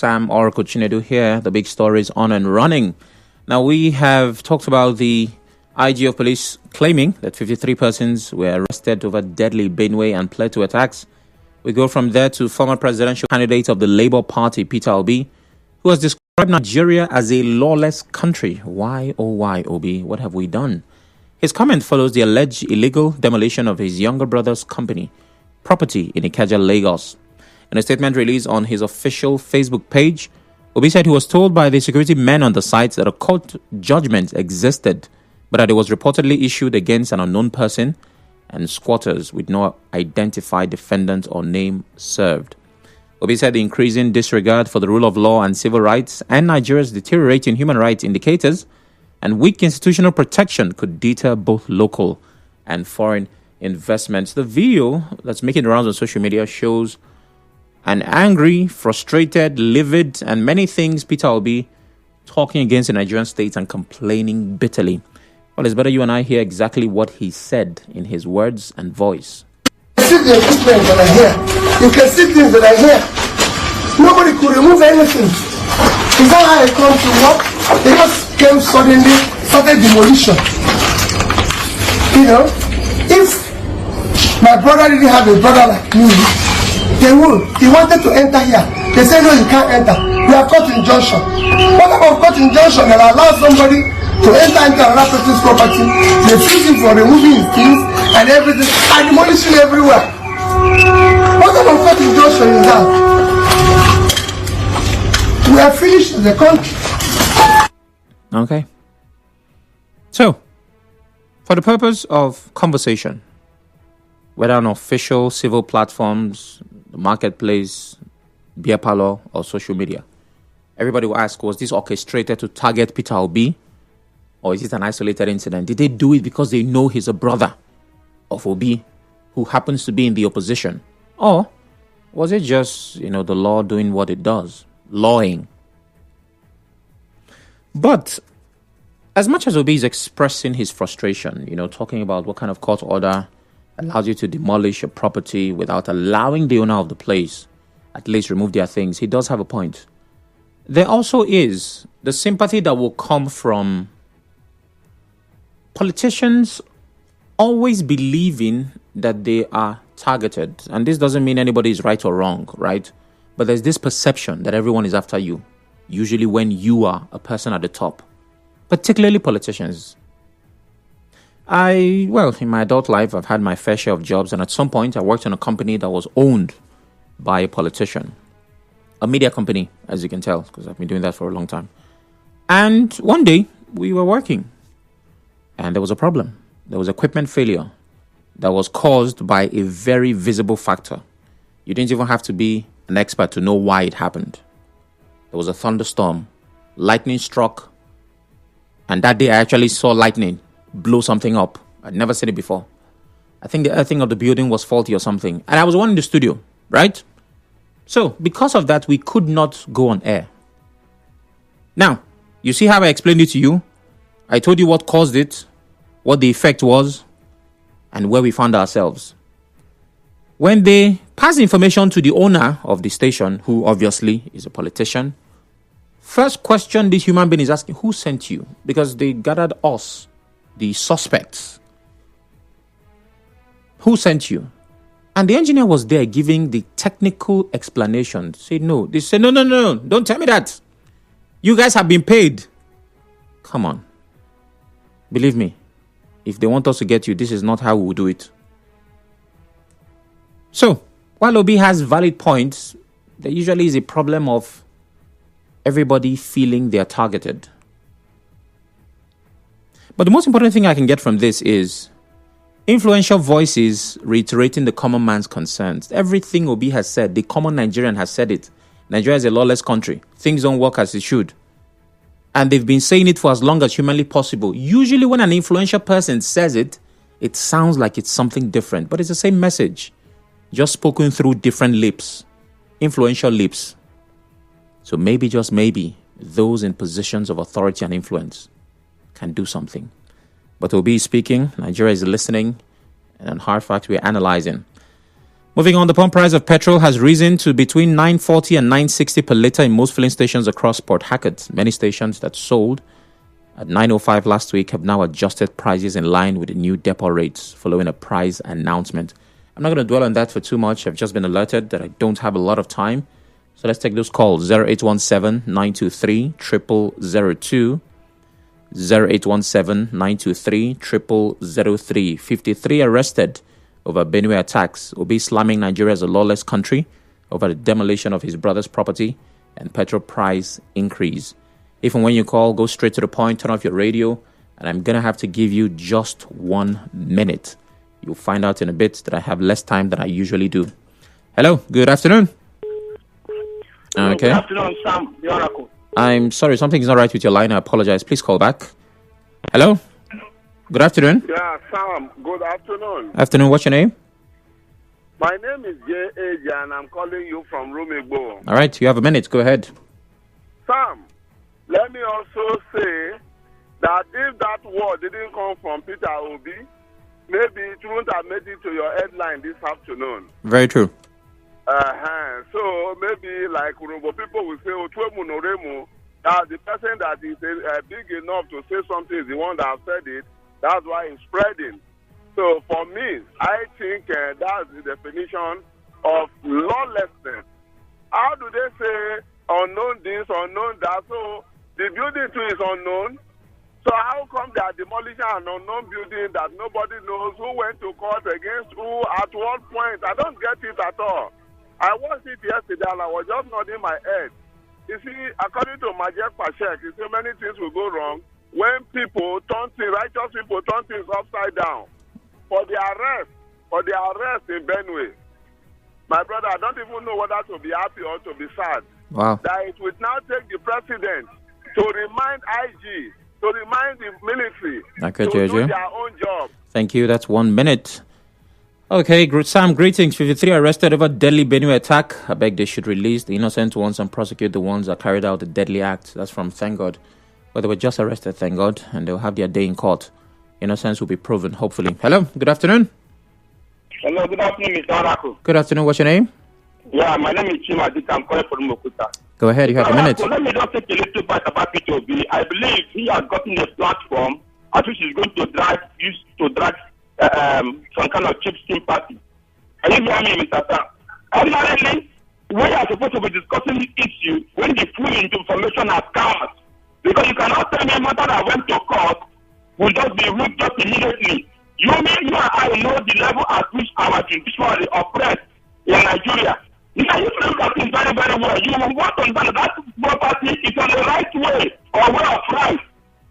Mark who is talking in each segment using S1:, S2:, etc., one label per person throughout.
S1: Sam Oracle Chinedu here. The big story is on and running. Now, we have talked about the IG of police claiming that 53 persons were arrested over deadly Benue and Plateau attacks. We go from there to former presidential candidate of the Labour Party, Peter Obi, who has described Nigeria as a lawless country. Why, oh why, Obi? What have we done? His comment follows the alleged illegal demolition of his younger brother's company property in Ikeja, Lagos. In a statement released on his official Facebook page, Obi said he was told by the security men on the site that a court judgment existed, but that it was reportedly issued against an unknown person and squatters with no identified defendant or name served. Obi said the increasing disregard for the rule of law and civil rights and Nigeria's deteriorating human rights indicators and weak institutional protection could deter both local and foreign investments. The video that's making the rounds on social media shows an angry, frustrated, livid, and many things Peter Obi talking against the Nigerian state and complaining bitterly. Well, it's better you and I hear exactly what he said in his words and voice.
S2: You can see the equipment that I hear. You can see things that I hear. Nobody could remove anything. Is that how I come to work? They just came suddenly, started demolition. You know, if my brother didn't have a brother like me, they would. He wanted to enter here. They said, no, you can't enter. We are caught in junction. What about caught in junction that allows somebody to enter into another person's property? They seize him for removing his things and everything, and demolishing everywhere. What about caught in junction is that? We are finished as a country.
S1: Okay. So, for the purpose of conversation, whether on official civil platforms, the marketplace, beer parlor, or social media, everybody will ask, was this orchestrated to target Peter Obi? Or is it an isolated incident? Did they do it because they know he's a brother of Obi who happens to be in the opposition? Or was it just, the law doing what it does? Lawing. But as much as Obi is expressing his frustration, talking about what kind of court order allows you to demolish a property without allowing the owner of the place at least remove their things, he does have a point. There also is the sympathy that will come from politicians always believing that they are targeted. And this doesn't mean anybody is right or wrong, right? But there's this perception that everyone is after you, usually when you are a person at the top, particularly politicians. In my adult life, I've had my fair share of jobs, and at some point, I worked in a company that was owned by a politician, a media company, as you can tell, because I've been doing that for a long time. And one day, we were working, and there was a problem. There was equipment failure that was caused by a very visible factor. You didn't even have to be an expert to know why it happened. There was a thunderstorm, lightning struck, and that day I actually saw lightning blow something up. I'd never seen it before. I think the earthing of the building was faulty or something. And I was the one in the studio, right? So, because of that, we could not go on air. Now, you see how I explained it to you? I told you what caused it, what the effect was, and where we found ourselves. When they pass information to the owner of the station, who obviously is a politician, first question this human being is asking, who sent you? Because they gathered us, the suspects. Who sent you? And the engineer was there giving the technical explanation. Say no. They said, no, don't tell me that. You guys have been paid. Come on. Believe me, if they want us to get you, this is not how we will do it. So, while Obi has valid points, there usually is a problem of everybody feeling they are targeted. But the most important thing I can get from this is influential voices reiterating the common man's concerns. Everything Obi has said, the common Nigerian has said it. Nigeria is a lawless country. Things don't work as it should. And they've been saying it for as long as humanly possible. Usually when an influential person says it, it sounds like it's something different. But it's the same message, just spoken through different lips, influential lips. So maybe, just maybe, those in positions of authority and influence can do something. But Obi is speaking, Nigeria is listening, and hard fact we're analyzing. Moving on, the pump price of petrol has risen to between 9.40 and 9.60 per litre in most filling stations across Port Harcourt. Many stations that sold at 9.05 last week have now adjusted prices in line with the new depot rates following a price announcement. I'm not going to dwell on that for too much. I've just been alerted that I don't have a lot of time. So let's take those calls. 0817-923-0002, 0817-923-0003. 53 arrested over Benue attacks. Obi slamming Nigeria as a lawless country over the demolition of his brother's property and petrol price increase. If and when you call, go straight to the point, turn off your radio, and I'm going to have to give you just 1 minute. You'll find out in a bit that I have less time than I usually do. Hello, good afternoon. Okay.
S3: Good afternoon, Sam, the Oracle.
S1: I'm sorry, something is not right with your line. I apologize. Please call back. Hello? Good afternoon.
S3: Yeah, Sam, good afternoon.
S1: Afternoon, what's your name?
S3: My name is J.A. and I'm calling you from Rumigbo.
S1: All right, you have a minute. Go ahead.
S3: Sam, let me also say that if that word didn't come from Peter Obi, maybe it wouldn't have made it to your headline this afternoon.
S1: Very true.
S3: So maybe like Urumbo people will say, Otwemu Noremu, that the person that is big enough to say something is the one that has said it. That's why it's spreading. So for me, I think that's the definition of lawlessness. How do they say unknown this, unknown that? So the building too is unknown. So how come they are demolishing an unknown building that nobody knows who went to court against who at what point? I don't get it at all. I watched it yesterday and I was just nodding my head. You see, according to Majek Pashek, you see many things will go wrong when people turn things, righteous people turn things upside down. For the arrest in Benue, my brother, I don't even know whether to be happy or to be sad.
S1: Wow.
S3: That it will now take the president to remind IG, to remind the military to do their own job.
S1: Thank you. That's 1 minute. Okay, Sam, greetings. 53 arrested over deadly Benue attack. I beg they should release the innocent ones and prosecute the ones that carried out the deadly act. That's from Thank God. Well, they were just arrested, thank God, and they'll have their day in court. Innocence will be proven, hopefully. Hello, good afternoon.
S3: Hello, good afternoon, Mr. Oracle.
S1: Good afternoon. What's your name?
S3: Yeah, my name is Chima Dika. I'm calling from Mokuta.
S1: Go ahead, you have a minute.
S3: So let me just take a little bit about Peter Obi. I believe he has gotten a platform at which he's going to drag some kind of cheap sympathy. Are you hearing me, Mr. Sam? Ordinarily, we are supposed to be discussing this issue when the full information has come. Because you cannot tell me a matter that went to court will just be ruled just immediately. You and I know the level at which our judiciary is oppressed in Nigeria. Now you look at it very, very well. You will want to understand that property is on the right way or way of right.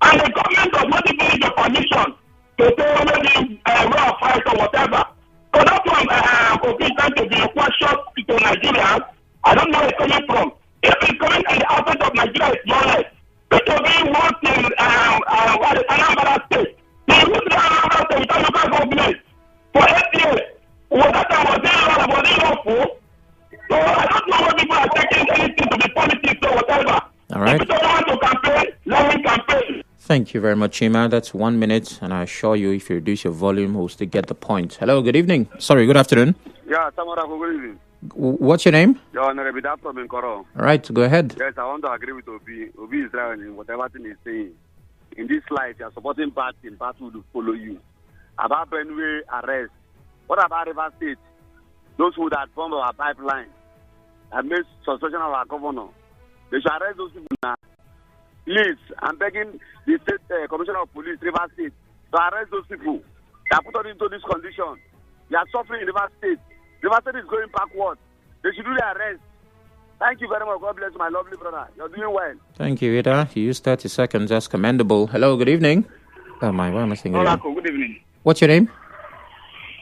S3: And the government does not even need your permission to say maybe way of right or whatever. So that's why Obi is trying to be a question to Nigerians. I don't know where it's coming from. If it's coming in the aspect of Nigeria, it's lawless. Peter Obi wants in Anambra State. He went to Anambra State without local government for 8 years. Was that time was it lawful? So I don't know why people are taking anything to be politics or whatever.
S1: All right.
S3: If you don't want to campaign, let me campaign.
S1: Thank you very much, Chima. That's 1 minute, and I assure you, if you reduce your volume, we'll still get the point. Hello, good evening. Sorry, good afternoon.
S3: Yeah, Samara, good evening.
S1: What's your name?
S3: Your Honorable Dr. Benkoro.
S1: All right, go ahead.
S3: Yes, I want to agree with Obi. Obi is right in whatever thing he's saying. In this life, you are supporting bad things, bad will follow you. About Benue arrest. What about River State? Those who that formed our pipeline and made suspension of our governor. They should arrest those people now. Please, I'm begging the State Commissioner of Police, River State, to arrest those people that put us into this condition. They are suffering in River State. River State is going backward. They should do the arrest. Thank you very much. God bless my lovely brother. You're doing well.
S1: Thank you, Ida. You used 30 seconds. That's commendable. Hello, good evening. Oh, my, why am I saying
S3: Oracle, good evening.
S1: What's your name?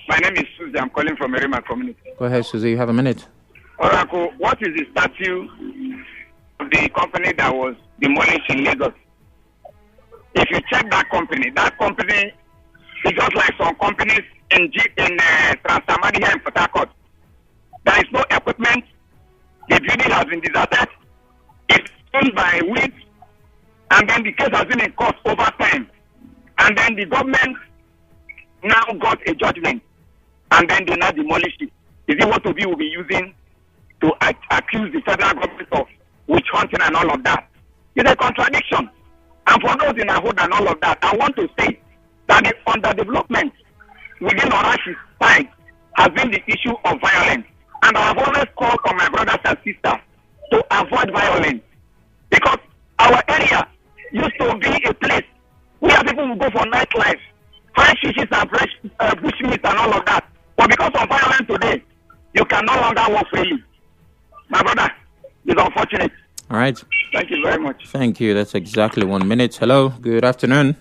S3: My name is Susie. I'm calling from Erima community.
S1: Go ahead, Susie. You have a minute.
S3: Oracle, what is the statute of the company that was demolished in Lagos? If you check that company is just like some companies in Transamadi here in Port Harcourt. There is no equipment. The building has been deserted. It's owned by weeds. And then the case has been in court over time. And then the government now got a judgment. And then they now demolished it. Is it what Obi will be using to accuse the federal government of witch hunting and all of that? It's a contradiction. And for those in Harcourt and all of that, I want to say that the underdevelopment within Orashi's side has been the issue of violence. And I have always called on my brothers and sisters to avoid violence. Because our area used to be a place where people would go for nightlife, fresh fishes and fresh bushmeat and all of that. But because of violence today, you can no longer walk freely. My brother, it's unfortunate.
S1: All right.
S3: Thank you very much.
S1: Thank you. That's exactly 1 minute. Hello. Good afternoon.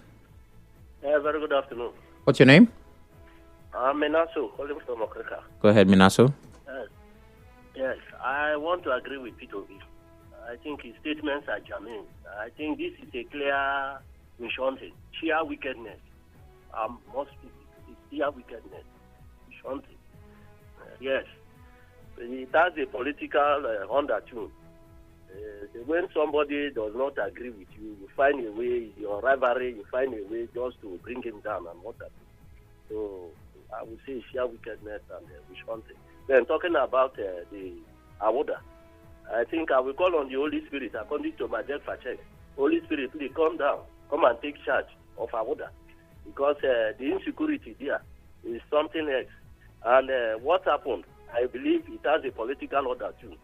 S4: Very good afternoon.
S1: What's your name?
S4: I'm Minaso, calling from Okrika.
S1: Go ahead, Minaso.
S4: Yes, I want to agree with Petrol. I think his statements are germane. I think this is a clear witch-hunting, sheer wickedness. Most people, it's sheer wickedness, witch-hunting. Yes, it has a political undertone. When somebody does not agree with you, you find a way, your rivalry, you find a way just to bring him down and what that. So I would say sheer wickedness and witch-hunting. Then talking about the Awoda, I think I will call on the Holy Spirit according to my death check. Holy Spirit, please come down, come and take charge of Awoda, because the insecurity there is something else. And what happened, I believe it has a political order too.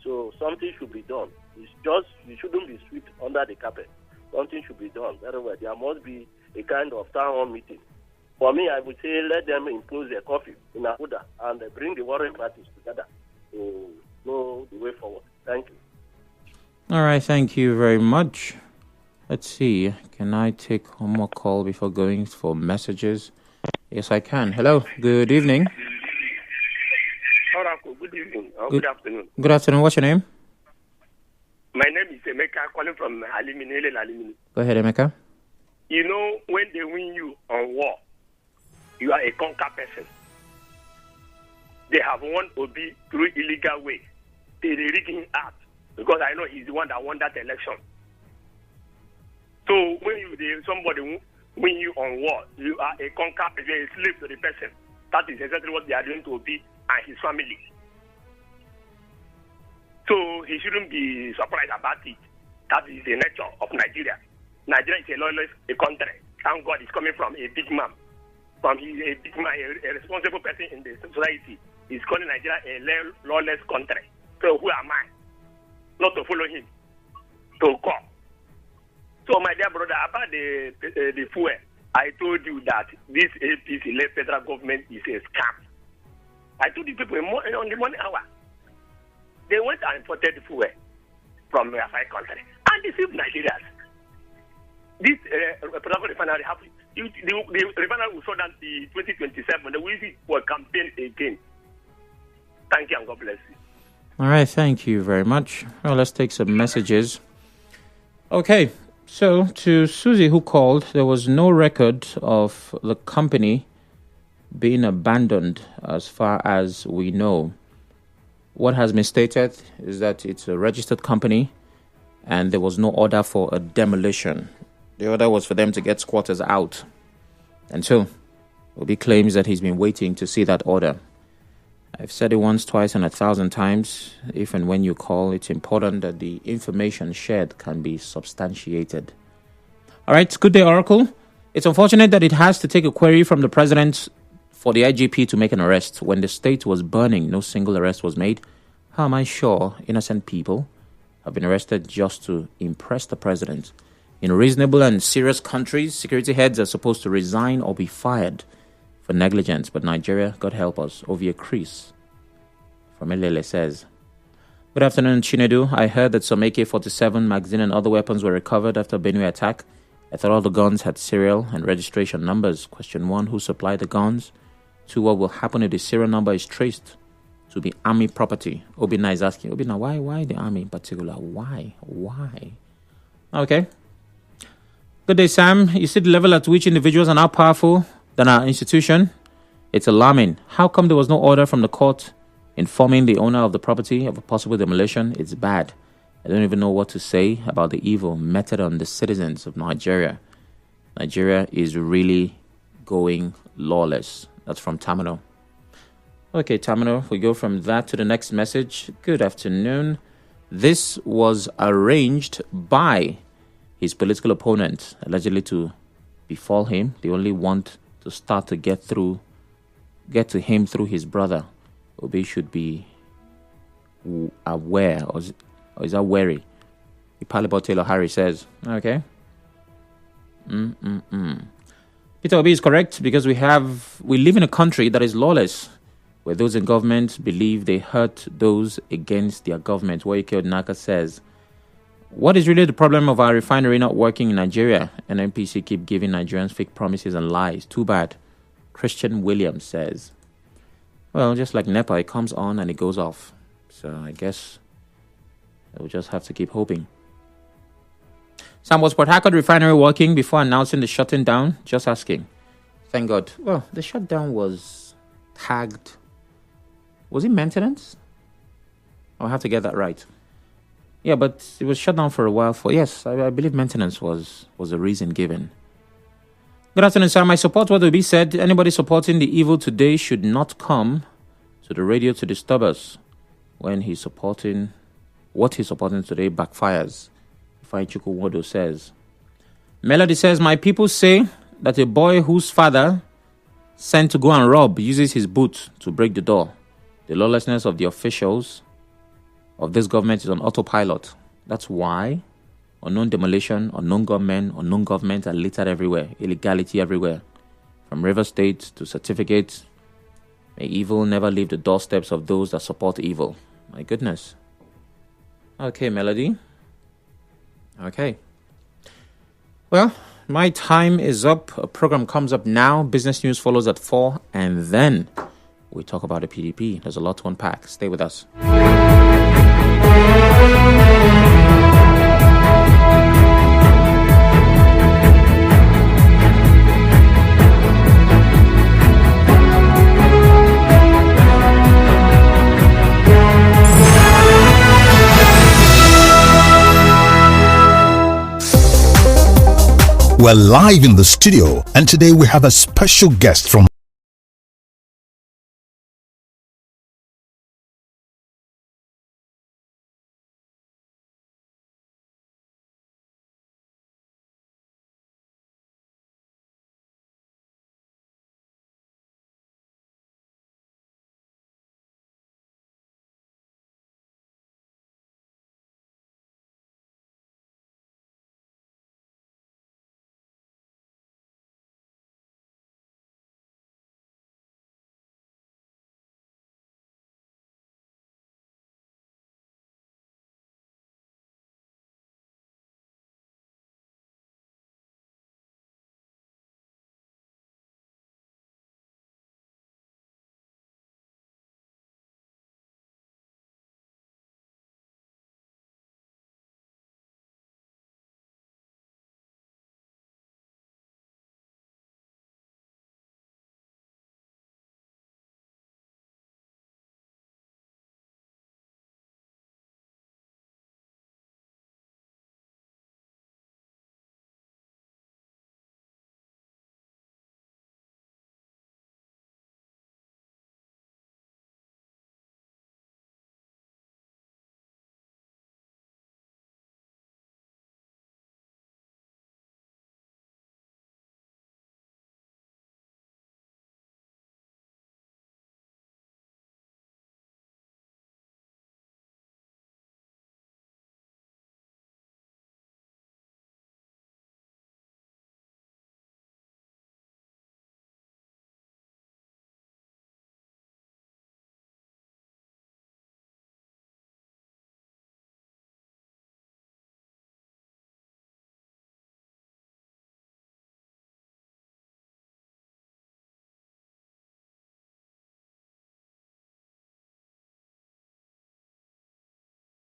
S4: So something should be done. It's just, it shouldn't be swept under the carpet. Something should be done. Very well. There must be a kind of town hall meeting. For me, I would say let them impose a coffee in Ahuda and bring the warring parties together to know the way forward. Thank you.
S1: All right. Thank you very much. Let's see. Can I take one more call before going for messages? Yes, I can. Hello. Good evening.
S3: Good evening. Good afternoon.
S1: Good afternoon. What's your name?
S3: My name is Emeka, calling from Alimini.
S1: Go ahead, Emeka.
S3: You know, when they win you on war, you are a conquered person. They have won Obi through illegal way. They rig him out because I know he's the one that won that election. So when somebody win you on war, you are a conquered person, a slave to the person. That is exactly what they are doing to Obi and his family. So he shouldn't be surprised about it. That is the nature of Nigeria. Nigeria is a lawless country. Thank God it's coming from a big man. From a big man, a responsible person in the society. He's calling Nigeria a lawless country. So who am I? Not to follow him. To call. So my dear brother, about the fuel, I told you that this APC-led federal government is a scam. I told you people on the morning hour. They went and imported fuel from a five country and deceived Nigerians. This Petrol refinery happened. The refinery will shut down the 2027. They will use it for campaign again. Thank you and God bless you.
S1: All right, thank you very much. Well, let's take some messages. Okay, so to Susie who called, there was no record of the company being abandoned as far as we know. What has been stated is that it's a registered company and there was no order for a demolition. The order was for them to get squatters out. And so, Obi claims that he's been waiting to see that order. I've said it once, twice, and 1,000 times. If and when you call, it's important that the information shared can be substantiated. All right, good day, Oracle. It's unfortunate that it has to take a query from the president for the IGP to make an arrest. When the state was burning, no single arrest was made. How am I sure innocent people have been arrested just to impress the president? In reasonable and serious countries, security heads are supposed to resign or be fired for negligence. But Nigeria, God help us, Ovia Chris from Elele says, good afternoon, Chinedu. I heard that some AK-47 magazine and other weapons were recovered after Benue attack. I thought all the guns had serial and registration numbers. Question 1, who supplied the guns? 2, what will happen if the serial number is traced to be army property? Obina is asking, Obina, why the army in particular? Why? Okay. Good day, Sam. You see the level at which individuals are now powerful than our institution? It's alarming. How come there was no order from the court informing the owner of the property of a possible demolition? It's bad. I don't even know what to say about the evil meted on the citizens of Nigeria. Nigeria is really going lawless. That's from Tamino. Okay, Tamino, we go from that to the next message. Good afternoon. This was arranged by his political opponent, allegedly to befall him. They only want to start to get to him through his brother. Obi should be aware, or is that wary? Ipalibo Taylor Harry says, okay. Peter Obi is correct because we live in a country that is lawless, where those in government believe they hurt those against their government. Waike Odnaka says, what is really the problem of our refinery not working in Nigeria? NNPC keep giving Nigerians fake promises and lies. Too bad. Christian Williams says, well, just like NEPA, it comes on and it goes off. So I guess we'll just have to keep hoping. Sam, was Port Harcourt refinery working before announcing the shutting down? Just asking. Thank God. Well, the shutdown was tagged. Was it maintenance? I'll have to get that right. Yeah, but it was shut down for a while. Yes, I believe maintenance was the reason given. Good afternoon, sir. I support what will be said. Anybody supporting the evil today should not come to the radio to disturb us when what he's supporting today backfires. Faichuku Wodo says. Melody says, my people say that a boy whose father sent to go and rob uses his boot to break the door. The lawlessness of the officials of this government is on autopilot. That's why unknown demolition, unknown government are littered everywhere. Illegality everywhere. From River State to certificates. May evil never leave the doorsteps of those that support evil. My goodness. Okay, Melody. Okay. Well, my time is up. A program comes up now. Business news follows at 4. And then we talk about the PDP. There's a lot to unpack. Stay with us.
S5: We're live in the studio, and today we have a special guest from